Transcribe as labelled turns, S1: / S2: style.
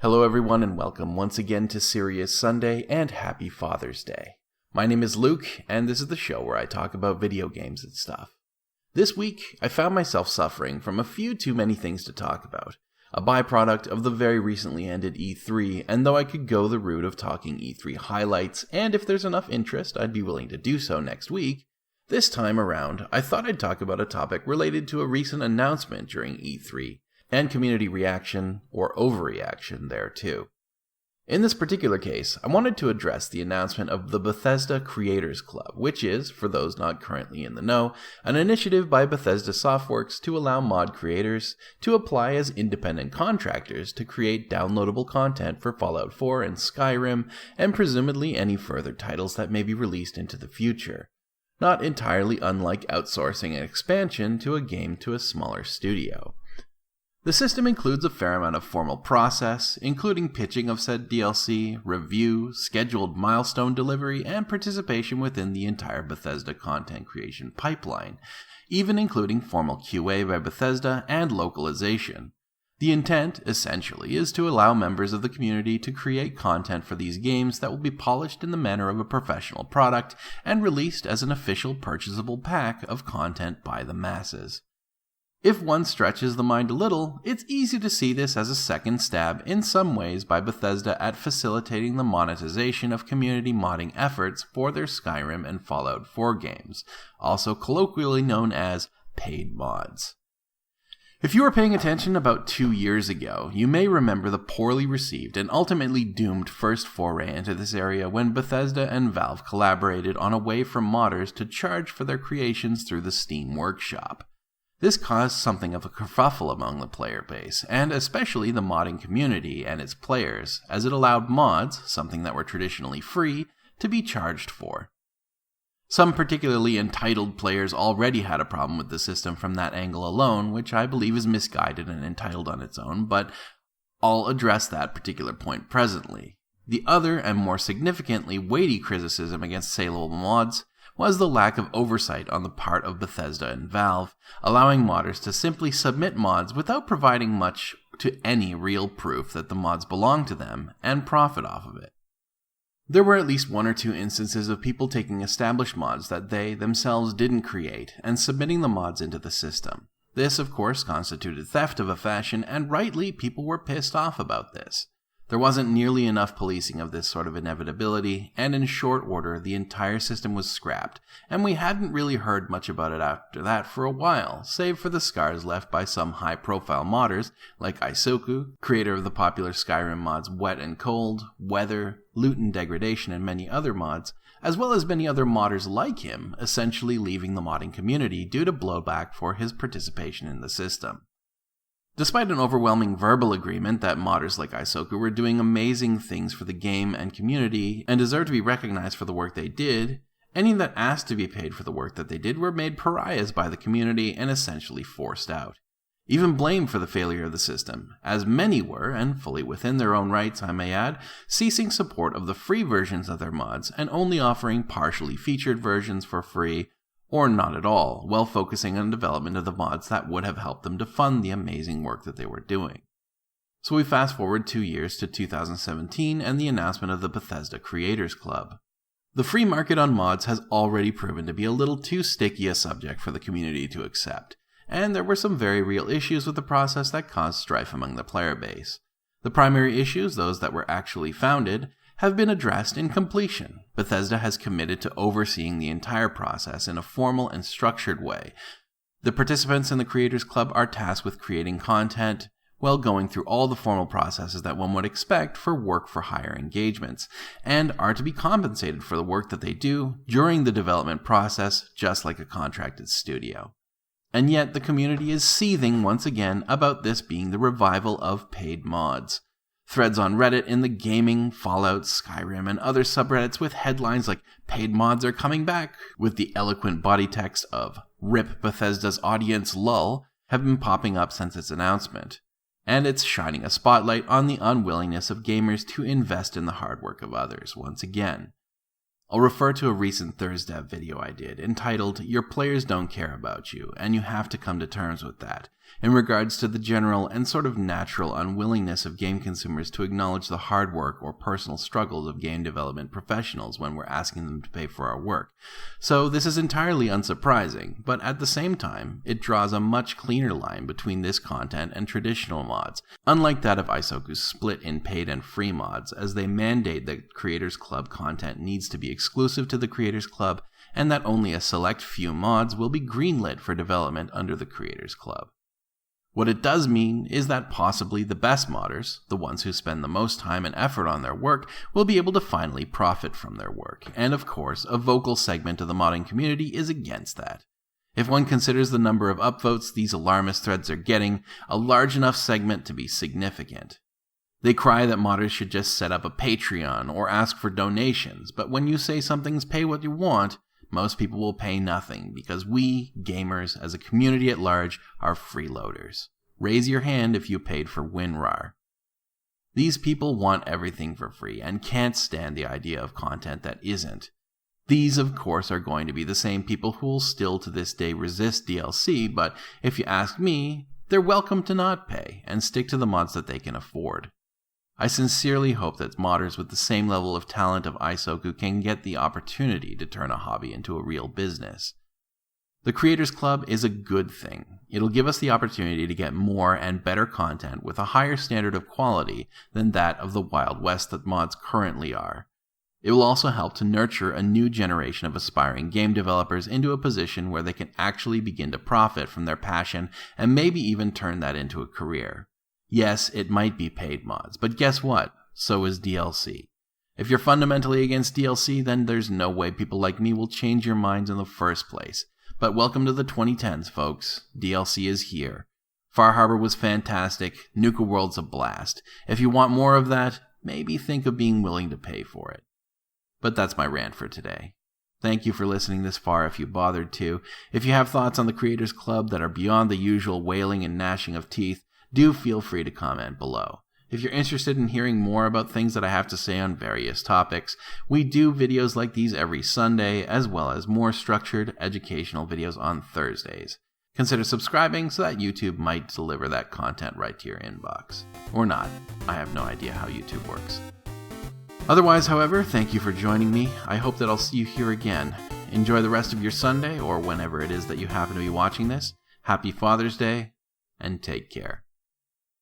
S1: Hello everyone and welcome once again to Serious Sunday and Happy Father's Day. My name is Luke and this is the show where I talk about video games and stuff. This week, I found myself suffering from a few too many things to talk about, a byproduct of the very recently ended E3, and though I could go the route of talking E3 highlights, and if there's enough interest, I'd be willing to do so next week, this time around, I thought I'd talk about a topic related to a recent announcement during E3, and community reaction, or overreaction there too. In this particular case, I wanted to address the announcement of the Bethesda Creation Club, which is, for those not currently in the know, an initiative by Bethesda Softworks to allow mod creators to apply as independent contractors to create downloadable content for Fallout 4 and Skyrim, and presumably any further titles that may be released into the future. Not entirely unlike outsourcing an expansion to a game to a smaller studio. The system includes a fair amount of formal process, including pitching of said DLC, review, scheduled milestone delivery, and participation within the entire Bethesda content creation pipeline, even including formal QA by Bethesda and localization. The intent, essentially, is to allow members of the community to create content for these games that will be polished in the manner of a professional product and released as an official purchasable pack of content by the masses. If one stretches the mind a little, it's easy to see this as a second stab in some ways by Bethesda at facilitating the monetization of community modding efforts for their Skyrim and Fallout 4 games, also colloquially known as paid mods. If you were paying attention about 2 years ago, you may remember the poorly received and ultimately doomed first foray into this area when Bethesda and Valve collaborated on a way for modders to charge for their creations through the Steam Workshop. This caused something of a kerfuffle among the player base, and especially the modding community and its players, as it allowed mods, something that were traditionally free, to be charged for. Some particularly entitled players already had a problem with the system from that angle alone, which I believe is misguided and entitled on its own, but I'll address that particular point presently. The other and more significantly weighty criticism against saleable mods was the lack of oversight on the part of Bethesda and Valve, allowing modders to simply submit mods without providing much to any real proof that the mods belong to them and profit off of it. There were at least 1 or 2 instances of people taking established mods that they themselves didn't create and submitting the mods into the system. This, of course, constituted theft of a fashion, and rightly, people were pissed off about this. There wasn't nearly enough policing of this sort of inevitability, and in short order, the entire system was scrapped, and we hadn't really heard much about it after that for a while, save for the scars left by some high-profile modders like Isoku, creator of the popular Skyrim mods Wet and Cold, Weather, Loot and Degradation, and many other mods, as well as many other modders like him, essentially leaving the modding community due to blowback for his participation in the system. Despite an overwhelming verbal agreement that modders like Isoku were doing amazing things for the game and community and deserved to be recognized for the work they did, any that asked to be paid for the work that they did were made pariahs by the community and essentially forced out. Even blamed for the failure of the system, as many were, and fully within their own rights I may add, ceasing support of the free versions of their mods and only offering partially featured versions for free, or not at all, while focusing on development of the mods that would have helped them to fund the amazing work that they were doing. So we fast forward 2 years to 2017 and the announcement of the Bethesda Creation Club. The free market on mods has already proven to be a little too sticky a subject for the community to accept, and there were some very real issues with the process that caused strife among the player base. The primary issues, those that were actually founded, have been addressed in completion. Bethesda has committed to overseeing the entire process in a formal and structured way. The participants in the Creators Club are tasked with creating content while going through all the formal processes that one would expect for work-for-hire engagements, and are to be compensated for the work that they do during the development process, just like a contracted studio. And yet the community is seething once again about this being the revival of paid mods. Threads on Reddit in the gaming, Fallout, Skyrim, and other subreddits with headlines like "Paid mods are coming back" with the eloquent body text of "Rip Bethesda's audience lull" have been popping up since its announcement. And it's shining a spotlight on the unwillingness of gamers to invest in the hard work of others once again. I'll refer to a recent ThursDev video I did entitled "Your Players Don't Care About You, and You Have to Come to Terms with That," in regards to the general and sort of natural unwillingness of game consumers to acknowledge the hard work or personal struggles of game development professionals when we're asking them to pay for our work. So this is entirely unsurprising, but at the same time, it draws a much cleaner line between this content and traditional mods, unlike that of Isoku's split in paid and free mods, as they mandate that Creators Club content needs to be exclusive to the Creators Club, and that only a select few mods will be greenlit for development under the Creators Club. What it does mean is that possibly the best modders, the ones who spend the most time and effort on their work, will be able to finally profit from their work, and of course, a vocal segment of the modding community is against that. If one considers the number of upvotes these alarmist threads are getting, a large enough segment to be significant. They cry that modders should just set up a Patreon or ask for donations, but when you say something's pay what you want, most people will pay nothing because we, gamers, as a community at large, are freeloaders. Raise your hand if you paid for WinRAR. These people want everything for free and can't stand the idea of content that isn't. These, of course, are going to be the same people who will still to this day resist DLC, but if you ask me, they're welcome to not pay and stick to the mods that they can afford. I sincerely hope that modders with the same level of talent of Isoku can get the opportunity to turn a hobby into a real business. The Creators Club is a good thing. It'll give us the opportunity to get more and better content with a higher standard of quality than that of the Wild West that mods currently are. It will also help to nurture a new generation of aspiring game developers into a position where they can actually begin to profit from their passion and maybe even turn that into a career. Yes, it might be paid mods, but guess what? So is DLC. If you're fundamentally against DLC, then there's no way people like me will change your minds in the first place. But welcome to the 2010s, folks. DLC is here. Far Harbor was fantastic. Nuka World's a blast. If you want more of that, maybe think of being willing to pay for it. But that's my rant for today. Thank you for listening this far if you bothered to. If you have thoughts on the Creators Club that are beyond the usual wailing and gnashing of teeth, do feel free to comment below. If you're interested in hearing more about things that I have to say on various topics, we do videos like these every Sunday, as well as more structured, educational videos on Thursdays. Consider subscribing so that YouTube might deliver that content right to your inbox. Or not. I have no idea how YouTube works. Otherwise, however, thank you for joining me. I hope that I'll see you here again. Enjoy the rest of your Sunday, or whenever it is that you happen to be watching this. Happy Father's Day, and take care.